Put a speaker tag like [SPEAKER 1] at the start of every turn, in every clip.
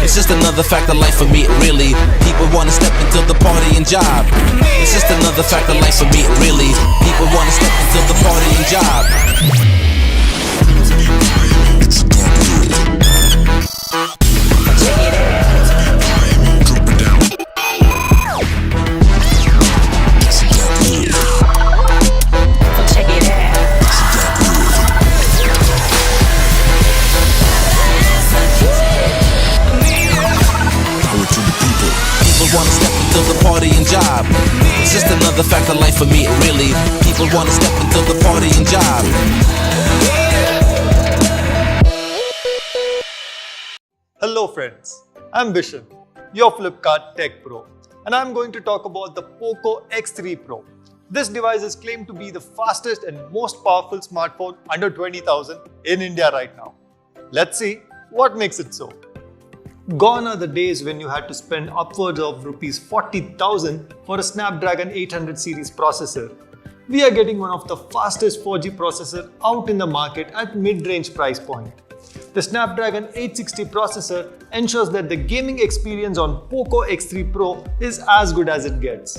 [SPEAKER 1] It's just another fact of life for me, really. People wanna step into the party and job. It's just another fact of life for me, really. People wanna step into the party and job. Wanna step into the party and job. It's just another fact of life for me, really. People wanna step into the party and job.
[SPEAKER 2] Hello friends, I'm Vishen, your Flipkart Tech Pro, and I'm going to talk about the POCO X3 Pro. This device is claimed to be the fastest and most powerful smartphone under 20,000 in India right now. Let's see what makes it so. Gone are the days when you had to spend upwards of Rs 40,000 for a Snapdragon 800 series processor. We are getting one of the fastest 4G processor out in the market at mid-range price point. The Snapdragon 860 processor ensures that the gaming experience on POCO X3 Pro is as good as it gets.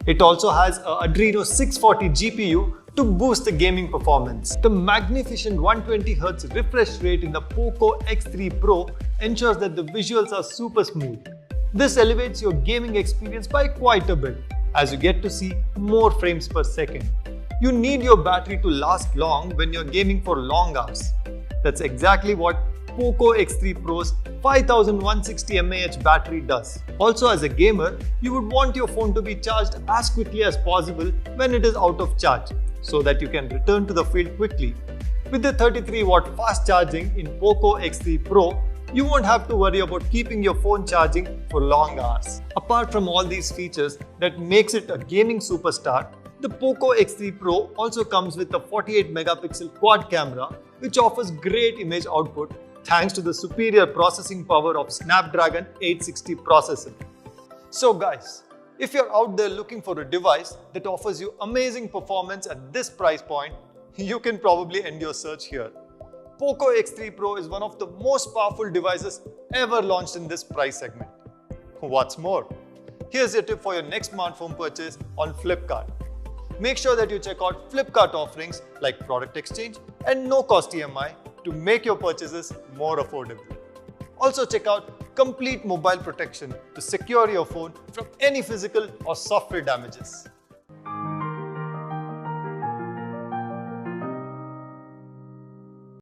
[SPEAKER 2] It also has a Adreno 640 GPU to boost the gaming performance. The magnificent 120Hz refresh rate in the POCO X3 Pro ensures that the visuals are super smooth. This elevates your gaming experience by quite a bit, as you get to see more frames per second. You need your battery to last long when you're gaming for long hours. That's exactly what POCO X3 Pro's 5160 mAh battery does. Also, as a gamer, you would want your phone to be charged as quickly as possible when it is out of charge, so that you can return to the field quickly. With the 33-watt fast charging in POCO X3 Pro, you won't have to worry about keeping your phone charging for long hours. Apart from all these features that makes it a gaming superstar, the POCO X3 Pro also comes with a 48-megapixel quad camera, which offers great image output thanks to the superior processing power of Snapdragon 860 processor. So guys, if you're out there looking for a device that offers you amazing performance at this price point, you can probably end your search here. POCO X3 Pro is one of the most powerful devices ever launched in this price segment. What's more, here's your tip for your next smartphone purchase on Flipkart. Make sure that you check out Flipkart offerings like product exchange and no-cost EMI to make your purchases more affordable. Also check out complete mobile protection to secure your phone from any physical or software damages.